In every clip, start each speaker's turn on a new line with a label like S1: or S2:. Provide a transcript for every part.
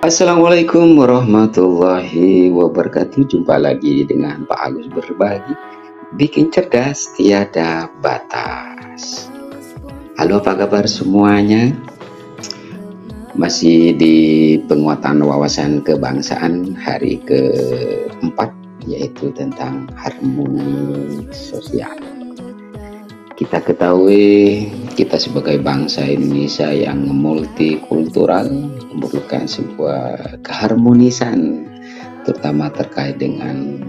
S1: Assalamualaikum warahmatullahi wabarakatuh. Jumpa lagi dengan Pak Agus berbagi. Bikin cerdas tiada batas. Halo, apa kabar semuanya? Masih di penguatan wawasan kebangsaan hari keempat, yaitu tentang harmoni sosial. Kita ketahui kita sebagai bangsa Indonesia yang multikultural memerlukan sebuah keharmonisan, terutama terkait dengan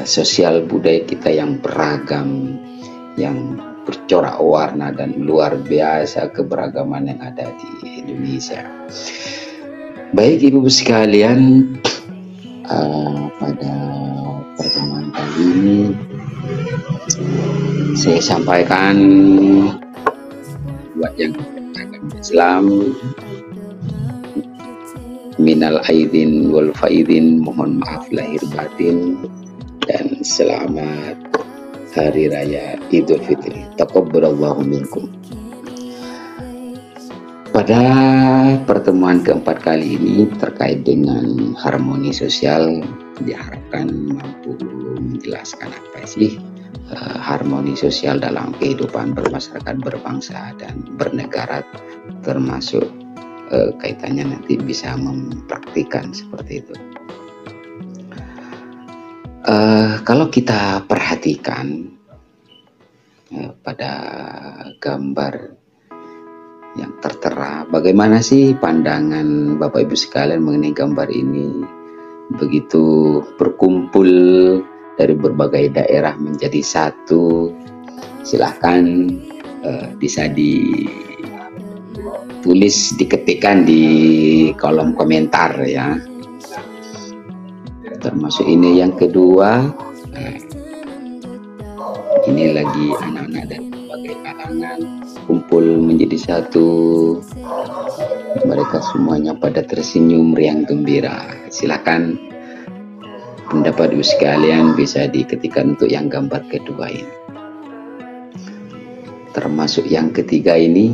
S1: sosial budaya kita yang beragam, yang bercorak warna dan luar biasa keberagaman yang ada di Indonesia. Baik Ibu sekalian, pada pertemuan kali ini saya sampaikan buat yang beragama Islam, minal aidin wal faidin, mohon maaf lahir batin, dan selamat Hari Raya Idul Fitri. Taqabbalallahu minkum. Pada pertemuan keempat kali ini terkait dengan harmoni sosial, diharapkan mampu menjelaskan apa sih harmoni sosial dalam kehidupan bermasyarakat, berbangsa, dan bernegara, termasuk kaitannya nanti bisa mempraktikkan seperti itu. Kalau kita perhatikan pada gambar yang tertera, bagaimana sih pandangan Bapak Ibu sekalian mengenai gambar ini? Begitu berkumpul dari berbagai daerah menjadi satu, silahkan bisa ditulis, diketikkan di kolom komentar ya. Termasuk ini yang kedua, ini lagi anak-anak dan berbagai kalangan kumpul menjadi satu, mereka semuanya pada tersenyum riang gembira. Silakan pendapat ibu sekalian bisa diketikkan untuk yang gambar kedua ini. Termasuk yang ketiga ini,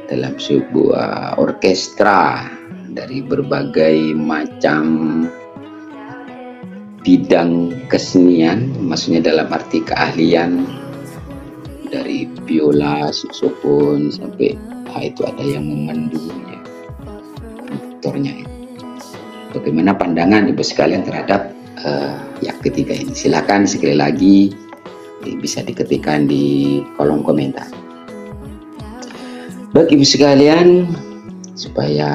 S1: dalam sebuah orkestra dari berbagai macam bidang kesenian, maksudnya dalam arti keahlian, dari biola, saksofon sampai itu ada yang memandu ya, konduktornya itu. Bagaimana pandangan Ibu sekalian terhadap yang ketiga ini? Silakan sekali lagi bisa diketikkan di kolom komentar. Baik Ibu sekalian, supaya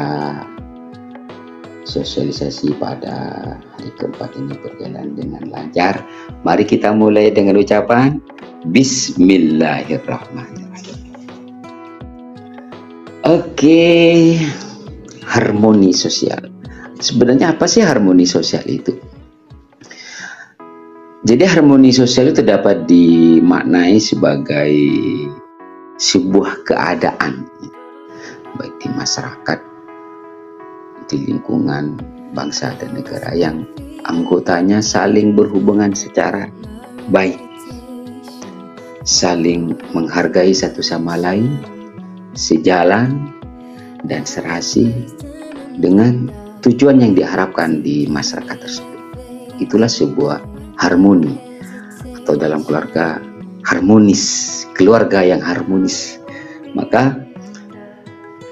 S1: sosialisasi pada hari keempat ini berjalan dengan lancar, mari kita mulai dengan ucapan Bismillahirrahmanirrahim. Oke, harmoni sosial. Sebenarnya apa sih harmoni sosial itu? Jadi harmoni sosial itu dapat dimaknai sebagai sebuah keadaan, baik di masyarakat, di lingkungan, bangsa dan negara, yang anggotanya saling berhubungan secara baik, saling menghargai satu sama lain, sejalan dan serasi dengan tujuan yang diharapkan di masyarakat tersebut. Itulah sebuah harmoni, atau dalam keluarga harmonis, keluarga yang harmonis. Maka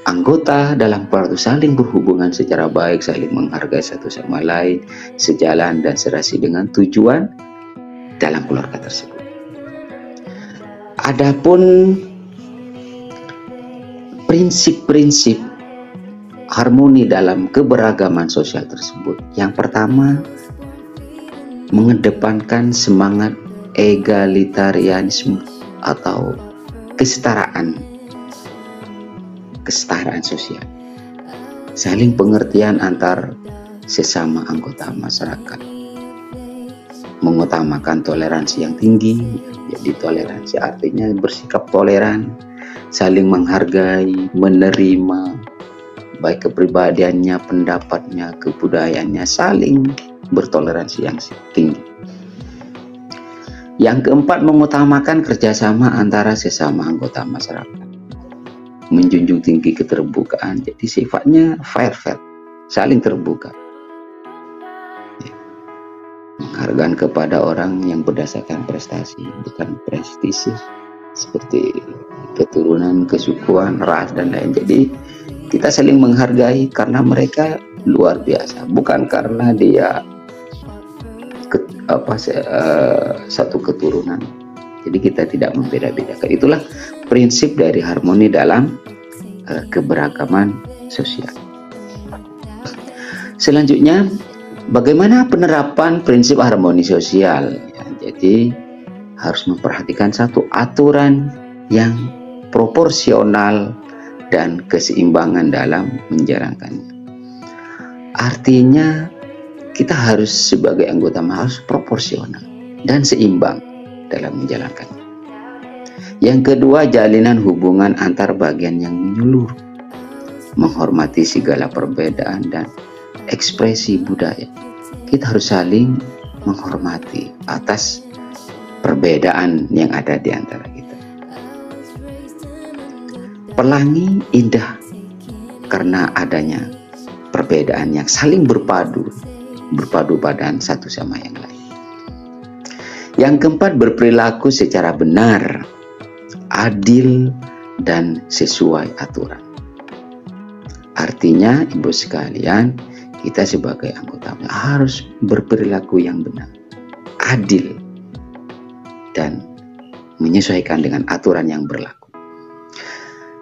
S1: anggota dalam keluarga saling berhubungan secara baik, saling menghargai satu sama lain, sejalan dan serasi dengan tujuan dalam keluarga tersebut. Adapun prinsip-prinsip harmoni dalam keberagaman sosial tersebut, yang pertama, mengedepankan semangat egalitarianisme atau kesetaraan sosial, saling pengertian antar sesama anggota masyarakat, mengutamakan toleransi yang tinggi. Jadi toleransi artinya bersikap toleran, saling menghargai, menerima baik kepribadiannya, pendapatnya, kebudayaannya, saling bertoleransi yang tinggi. Yang keempat, mengutamakan kerjasama antara sesama anggota masyarakat. menjunjung tinggi keterbukaan. Jadi sifatnya fair, saling terbuka. Penghargaan kepada orang yang berdasarkan prestasi, bukan prestisi seperti keturunan, kesukuan, ras, dan lain. Jadi kita saling menghargai karena mereka luar biasa, bukan karena dia satu keturunan. Jadi kita tidak membeda-bedakan. Itulah prinsip dari harmoni dalam keberagaman sosial. Selanjutnya, bagaimana penerapan prinsip harmoni sosial? Ya, jadi harus memperhatikan satu aturan yang proporsional dan keseimbangan dalam menjalankannya. Artinya kita harus sebagai anggota harus proporsional dan seimbang dalam menjalankannya. Yang kedua, jalinan hubungan antar bagian yang menyeluruh, menghormati segala perbedaan dan ekspresi budaya. Kita harus saling menghormati atas perbedaan yang ada di antara kita. Pelangi indah karena adanya perbedaan yang saling berpadu badan satu sama yang lain. Yang keempat, berperilaku secara benar, adil, dan sesuai aturan. Artinya, ibu sekalian, kita sebagai anggota harus berperilaku yang benar, adil, dan menyesuaikan dengan aturan yang berlaku.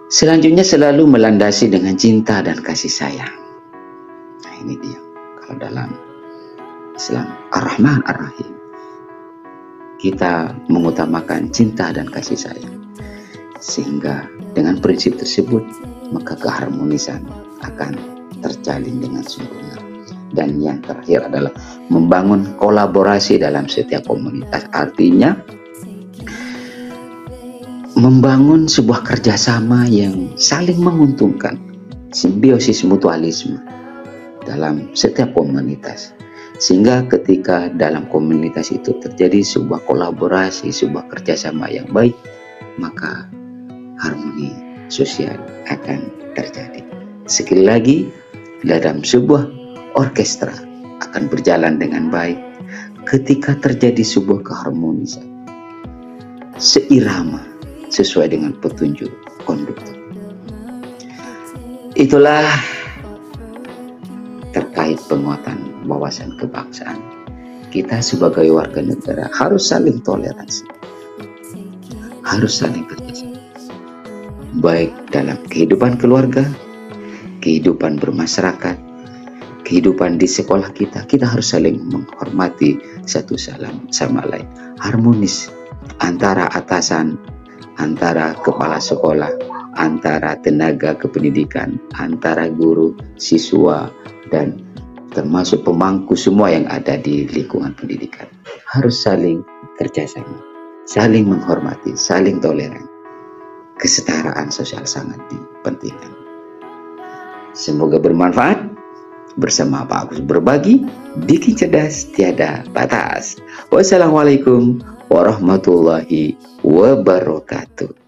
S1: Selanjutnya, selalu melandasi dengan cinta dan kasih sayang. Nah, ini dia. Kalau dalam Islam, Ar-Rahman Ar-Rahim, kita mengutamakan cinta dan kasih sayang. Sehingga dengan prinsip tersebut, maka keharmonisan akan terjalin dengan sempurna. Dan yang terakhir adalah membangun kolaborasi dalam setiap komunitas. Artinya membangun sebuah kerjasama yang saling menguntungkan, simbiosis mutualisme dalam setiap komunitas. Sehingga ketika dalam komunitas itu terjadi sebuah kolaborasi, sebuah kerjasama yang baik, maka harmoni sosial akan terjadi. Sekali lagi, dalam sebuah orkestra akan berjalan dengan baik ketika terjadi sebuah keharmonisan, seirama, sesuai dengan petunjuk konduktor. Itulah terkait penguatan wawasan kebangsaan. Kita sebagai warga negara harus saling toleransi, harus saling kerjasama, baik dalam kehidupan keluarga, kehidupan bermasyarakat, kehidupan di sekolah kita. Kita harus saling menghormati satu sama lain, harmonis antara atasan, antara kepala sekolah, antara tenaga kependidikan, antara guru, siswa, dan termasuk pemangku semua yang ada di lingkungan pendidikan. Harus saling kerjasama, saling menghormati, saling toleran. Kesetaraan sosial sangat dipentingkan. Semoga bermanfaat. Bersama Pak Agus berbagi, bikin cerdas tiada batas. Wassalamualaikum warahmatullahi wabarakatuh.